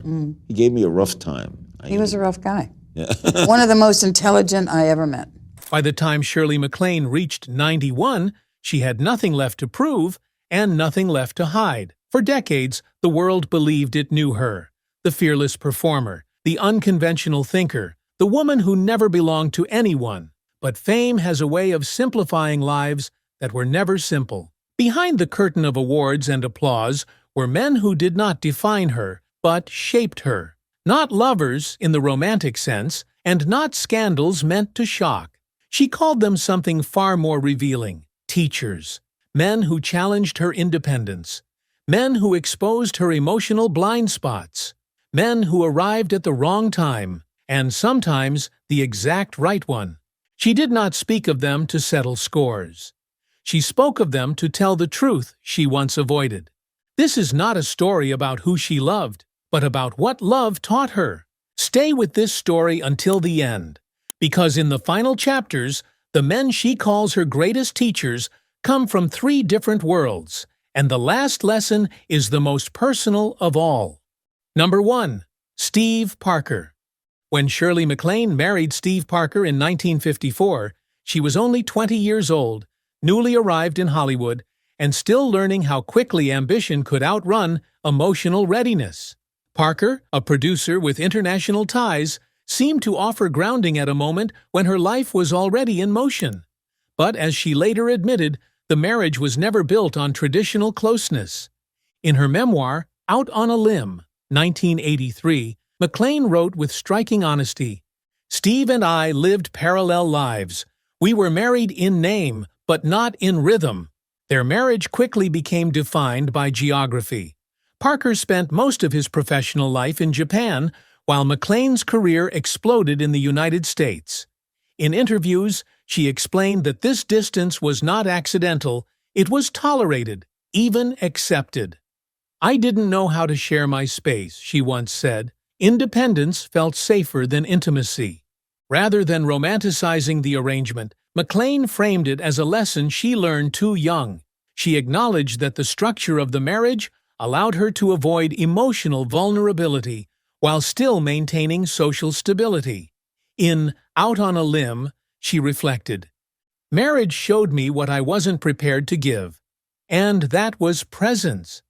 He gave me a rough time. He was a rough guy. Yeah. One of the most intelligent I ever met. By the time Shirley MacLaine reached 91, she had nothing left to prove and nothing left to hide. For decades, the world believed it knew her, the fearless performer, the unconventional thinker, the woman who never belonged to anyone. But fame has a way of simplifying lives that were never simple. Behind the curtain of awards and applause were men who did not define her, but shaped her. Not lovers in the romantic sense, and not scandals meant to shock. She called them something far more revealing: teachers, men who challenged her independence, men who exposed her emotional blind spots, men who arrived at the wrong time, and sometimes the exact right one. She did not speak of them to settle scores. She spoke of them to tell the truth she once avoided. This is not a story about who she loved, but about what love taught her. Stay with this story until the end, because in the final chapters, the men she calls her greatest teachers come from 3 different worlds, and the last lesson is the most personal of all. Number 1. Steve Parker. When Shirley MacLaine married Steve Parker in 1954, she was only 20 years old, newly arrived in Hollywood, and still learning how quickly ambition could outrun emotional readiness. Parker, a producer with international ties, seemed to offer grounding at a moment when her life was already in motion. But as she later admitted, the marriage was never built on traditional closeness. In her memoir, Out on a Limb, 1983, MacLaine wrote with striking honesty, "Steve and I lived parallel lives. We were married in name, but not in rhythm." Their marriage quickly became defined by geography. Parker spent most of his professional life in Japan, while MacLaine's career exploded in the United States. In interviews, she explained that this distance was not accidental, it was tolerated, even accepted. "I didn't know how to share my space," she once said. Independence felt safer than intimacy. Rather than romanticizing the arrangement, MacLaine framed it as a lesson she learned too young. She acknowledged that the structure of the marriage allowed her to avoid emotional vulnerability while still maintaining social stability. In Out on a Limb, she reflected, "Marriage showed me what I wasn't prepared to give, and that was presence."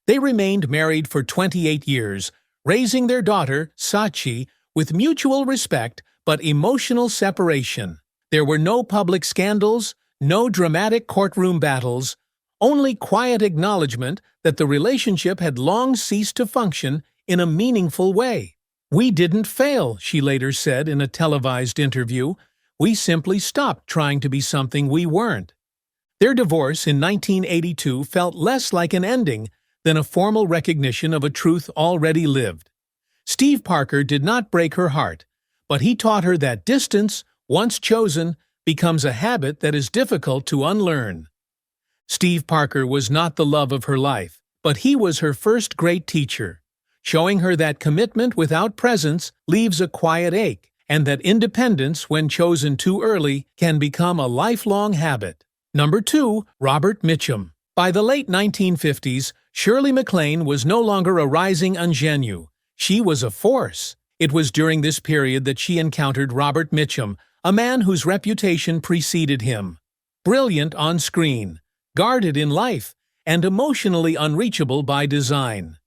They remained married for 28 years, raising their daughter, Sachi, with mutual respect but emotional separation. There were no public scandals, no dramatic courtroom battles, only quiet acknowledgement that the relationship had long ceased to function in a meaningful way. "We didn't fail," she later said in a televised interview. "We simply stopped trying to be something we weren't." Their divorce in 1982 felt less like an ending than a formal recognition of a truth already lived. Steve Parker did not break her heart, but he taught her that distance, once chosen, becomes a habit that is difficult to unlearn. Steve Parker was not the love of her life, but he was her first great teacher, showing her that commitment without presence leaves a quiet ache, and that independence, when chosen too early, can become a lifelong habit. Number 2. Robert Mitchum. By the late 1950s, Shirley MacLaine was no longer a rising ingenue. She was a force. It was during this period that she encountered Robert Mitchum, a man whose reputation preceded him. Brilliant on screen, guarded in life, and emotionally unreachable by design.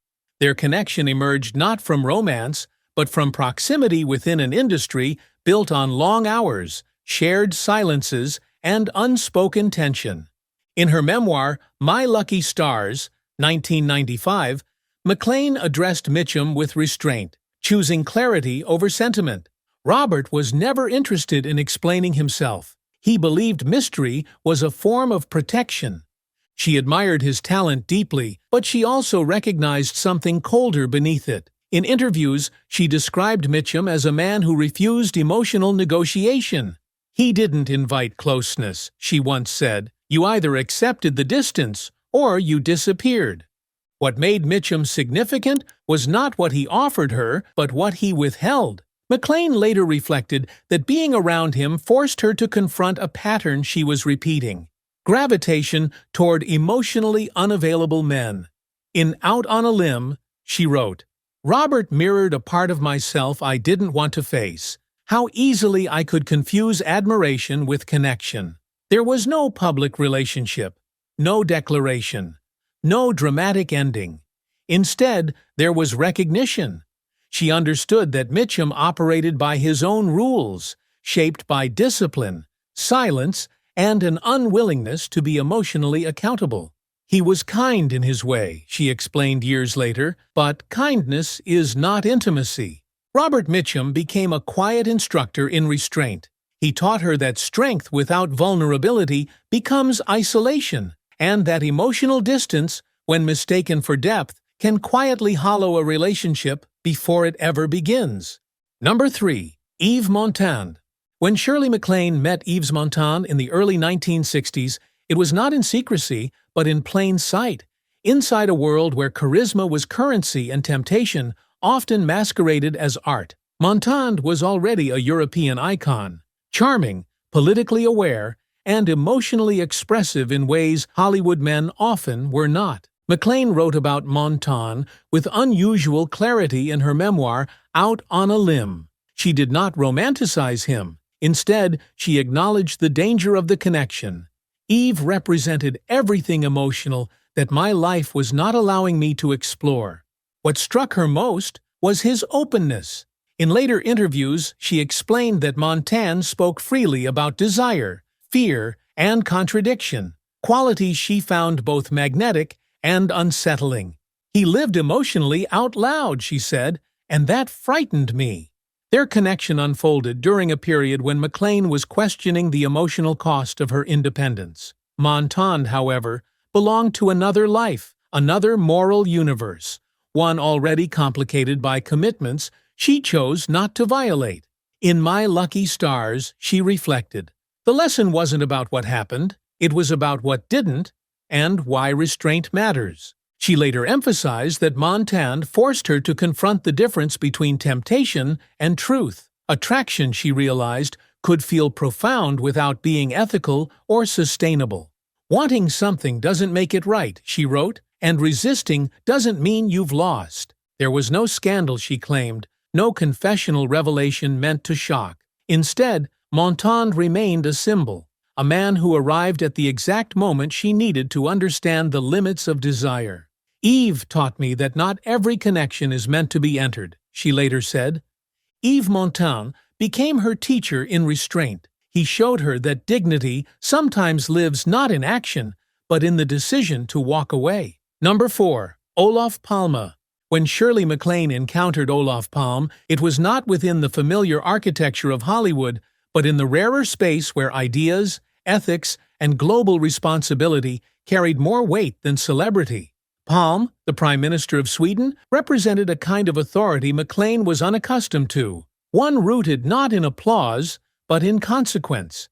Their connection emerged not from romance, but from proximity within an industry built on long hours, shared silences, and unspoken tension. In her memoir, My Lucky Stars, 1995, MacLaine addressed Mitchum with restraint, choosing clarity over sentiment. Robert was never interested in explaining himself. He believed mystery was a form of protection. She admired his talent deeply, but she also recognized something colder beneath it. In interviews, she described Mitchum as a man who refused emotional negotiation. "He didn't invite closeness," she once said. "You either accepted the distance, or you disappeared." What made Mitchum significant was not what he offered her, but what he withheld. MacLaine later reflected that being around him forced her to confront a pattern she was repeating: gravitation toward emotionally unavailable men. In Out on a Limb, she wrote, Robert mirrored a part of myself I didn't want to face. How easily I could confuse admiration with connection. There was no public relationship, no declaration, no dramatic ending. Instead, there was recognition. She understood that Mitchum operated by his own rules, shaped by discipline, silence, and an unwillingness to be emotionally accountable. He was kind in his way, she explained years later, but kindness is not intimacy. Robert Mitchum became a quiet instructor in restraint. He taught her that strength without vulnerability becomes isolation, and that emotional distance, when mistaken for depth, can quietly hollow a relationship before it ever begins. Number 3. Yves Montand. When Shirley MacLaine met Yves Montand in the early 1960s, it was not in secrecy, but in plain sight, inside a world where charisma was currency and temptation, often masqueraded as art. Montand was already a European icon, charming, politically aware, and emotionally expressive in ways Hollywood men often were not. MacLaine wrote about Montand with unusual clarity in her memoir, Out on a Limb. She did not romanticize him. Instead, she acknowledged the danger of the connection. Yves represented everything emotional that my life was not allowing me to explore. What struck her most was his openness. In later interviews, she explained that Montand spoke freely about desire, fear, and contradiction, qualities she found both magnetic and unsettling. He lived emotionally out loud, she said, and that frightened me. Their connection unfolded during a period when MacLaine was questioning the emotional cost of her independence. Montand, however, belonged to another life, another moral universe, one already complicated by commitments she chose not to violate. In My Lucky Stars, she reflected, the lesson wasn't about what happened, it was about what didn't, and why restraint matters. She later emphasized that Montand forced her to confront the difference between temptation and truth. Attraction, she realized, could feel profound without being ethical or sustainable. Wanting something doesn't make it right, she wrote, and resisting doesn't mean you've lost. There was no scandal, she claimed, no confessional revelation meant to shock. Instead, Montand remained a symbol, a man who arrived at the exact moment she needed to understand the limits of desire. Yves taught me that not every connection is meant to be entered, she later said. Yves Montand became her teacher in restraint. He showed her that dignity sometimes lives not in action, but in the decision to walk away. Number 4. Olof Palme. When Shirley MacLaine encountered Olof Palme, it was not within the familiar architecture of Hollywood, but in the rarer space where ideas, ethics, and global responsibility carried more weight than celebrity. Palme, the Prime Minister of Sweden, represented a kind of authority MacLaine was unaccustomed to, one rooted not in applause, but in consequence.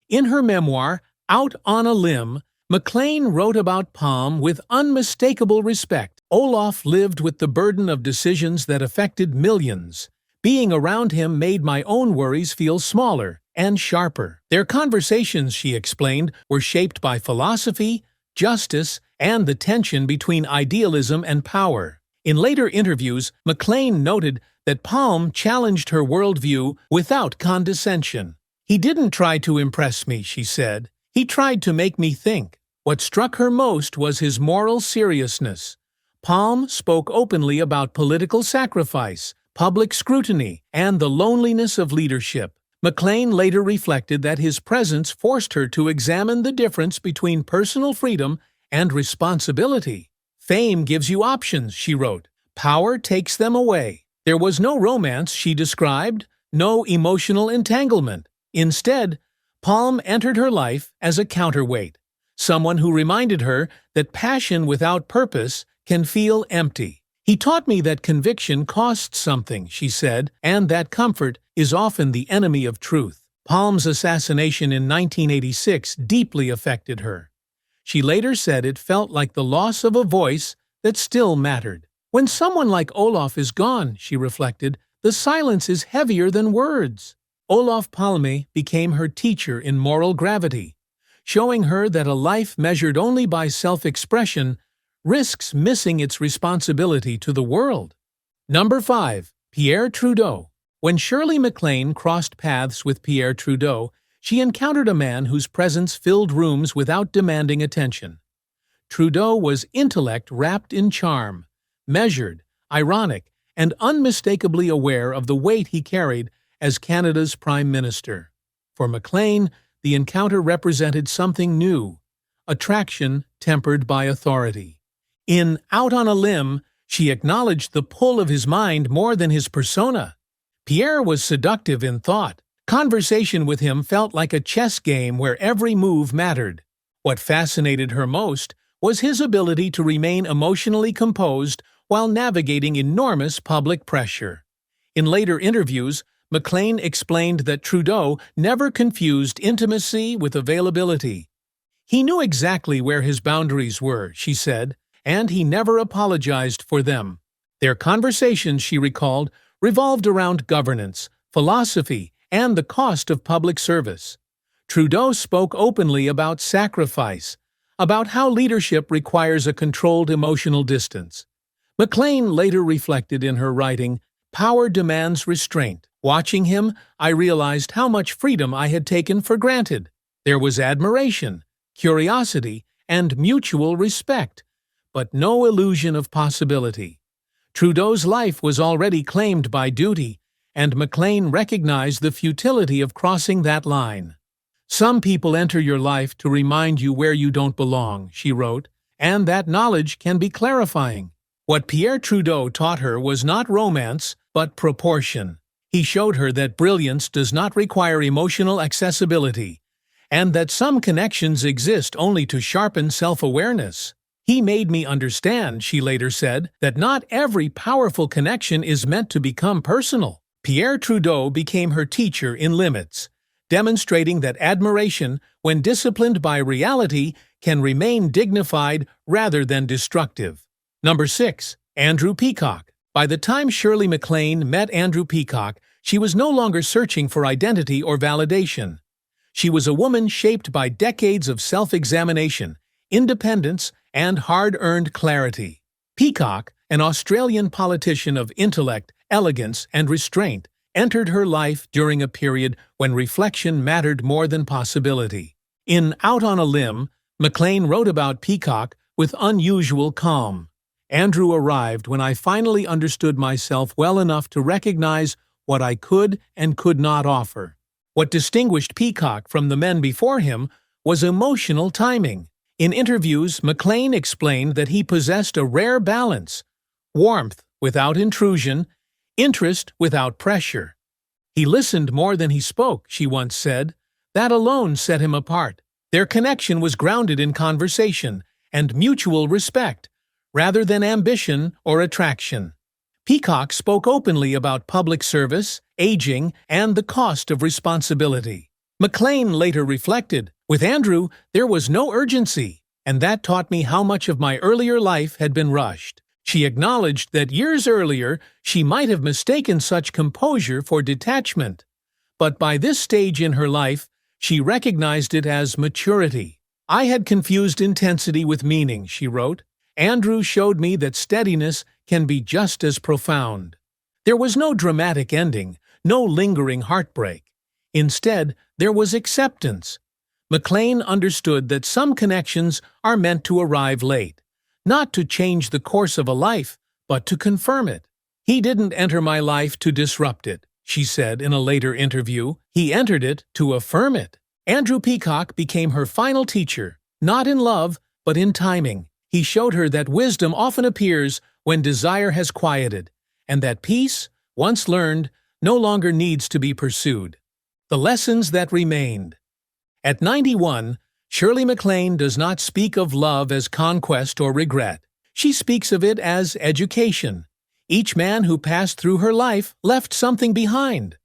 In her memoir, Out on a Limb, MacLaine wrote about Palme with unmistakable respect. Olof lived with the burden of decisions that affected millions. Being around him made my own worries feel smaller and sharper. Their conversations, she explained, were shaped by philosophy, justice, and the tension between idealism and power. In later interviews, MacLaine noted that Palme challenged her worldview without condescension. He didn't try to impress me, she said. He tried to make me think. What struck her most was his moral seriousness. Palme spoke openly about political sacrifice, public scrutiny, and the loneliness of leadership. MacLaine later reflected that his presence forced her to examine the difference between personal freedom and responsibility. Fame gives you options, she wrote. Power takes them away. There was no romance, she described, no emotional entanglement. Instead, Palme entered her life as a counterweight, someone who reminded her that passion without purpose can feel empty. He taught me that conviction costs something, she said, and that comfort is often the enemy of truth. Palme's assassination in 1986 deeply affected her. She later said it felt like the loss of a voice that still mattered. When someone like Olof is gone, she reflected, the silence is heavier than words. Olof Palme became her teacher in moral gravity, showing her that a life measured only by self-expression risks missing its responsibility to the world. Number 5. Pierre Trudeau. When Shirley MacLaine crossed paths with Pierre Trudeau, she encountered a man whose presence filled rooms without demanding attention. Trudeau was intellect wrapped in charm, measured, ironic, and unmistakably aware of the weight he carried as Canada's Prime Minister. For MacLaine, the encounter represented something new, attraction tempered by authority. In Out on a Limb, she acknowledged the pull of his mind more than his persona. Pierre was seductive in thought. Conversation with him felt like a chess game where every move mattered. What fascinated her most was his ability to remain emotionally composed while navigating enormous public pressure. In later interviews, MacLaine explained that Trudeau never confused intimacy with availability. He knew exactly where his boundaries were, she said, and he never apologized for them. Their conversations, she recalled, revolved around governance, philosophy, and the cost of public service. Trudeau spoke openly about sacrifice, about how leadership requires a controlled emotional distance. MacLaine later reflected in her writing, "Power demands restraint. Watching him, I realized how much freedom I had taken for granted. There was admiration, curiosity, and mutual respect, but no illusion of possibility." Trudeau's life was already claimed by duty, and MacLaine recognized the futility of crossing that line. "Some people enter your life to remind you where you don't belong," she wrote, "and that knowledge can be clarifying." What Pierre Trudeau taught her was not romance, but proportion. He showed her that brilliance does not require emotional accessibility, and that some connections exist only to sharpen self-awareness. "He made me understand," she later said, "that not every powerful connection is meant to become personal." Pierre Trudeau became her teacher in limits, demonstrating that admiration, when disciplined by reality, can remain dignified rather than destructive. Number 6. Andrew Peacock. By the time Shirley MacLaine met Andrew Peacock, she was no longer searching for identity or validation. She was a woman shaped by decades of self-examination, independence, and hard-earned clarity. Peacock, an Australian politician of intellect, elegance, and restraint, entered her life during a period when reflection mattered more than possibility. In Out on a Limb, MacLaine wrote about Peacock with unusual calm. "Andrew arrived when I finally understood myself well enough to recognize what I could and could not offer." What distinguished Peacock from the men before him was emotional timing. In interviews, MacLaine explained that he possessed a rare balance: warmth without intrusion, interest without pressure. "He listened more than he spoke," she once said. "That alone set him apart." Their connection was grounded in conversation and mutual respect, rather than ambition or attraction. Peacock spoke openly about public service, aging, and the cost of responsibility. MacLaine later reflected, "With Andrew, there was no urgency, and that taught me how much of my earlier life had been rushed." She acknowledged that years earlier she might have mistaken such composure for detachment, but by this stage in her life, she recognized it as maturity. "I had confused intensity with meaning," she wrote. "Andrew showed me that steadiness can be just as profound." There was no dramatic ending, no lingering heartbreak. Instead, there was acceptance. MacLaine understood that some connections are meant to arrive late, not to change the course of a life, but to confirm it. "He didn't enter my life to disrupt it," she said in a later interview. "He entered it to affirm it." Andrew Peacock became her final teacher, not in love, but in timing. He showed her that wisdom often appears when desire has quieted, and that peace, once learned, no longer needs to be pursued. The lessons that remained. At 91, Shirley MacLaine does not speak of love as conquest or regret. She speaks of it as education. Each man who passed through her life left something behind.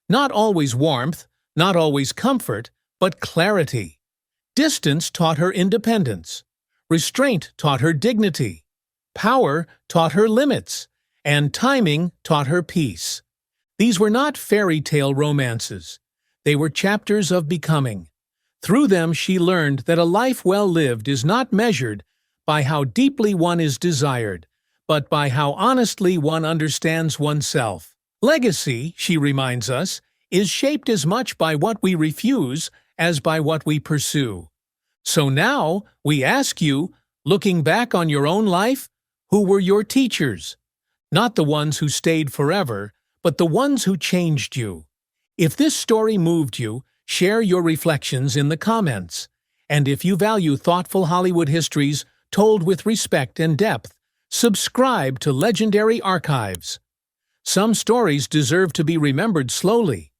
Not always warmth, not always comfort, but clarity. Distance taught her independence. Restraint taught her dignity. Power taught her limits. And timing taught her peace. These were not fairy tale romances. They were chapters of becoming. Through them she learned that a life well lived is not measured by how deeply one is desired, but by how honestly one understands oneself. Legacy, she reminds us, is shaped as much by what we refuse as by what we pursue. So now, we ask you, looking back on your own life, who were your teachers? Not the ones who stayed forever, but the ones who changed you. If this story moved you, share your reflections in the comments. And if you value thoughtful Hollywood histories told with respect and depth, subscribe to Legendary Archives. Some stories deserve to be remembered slowly.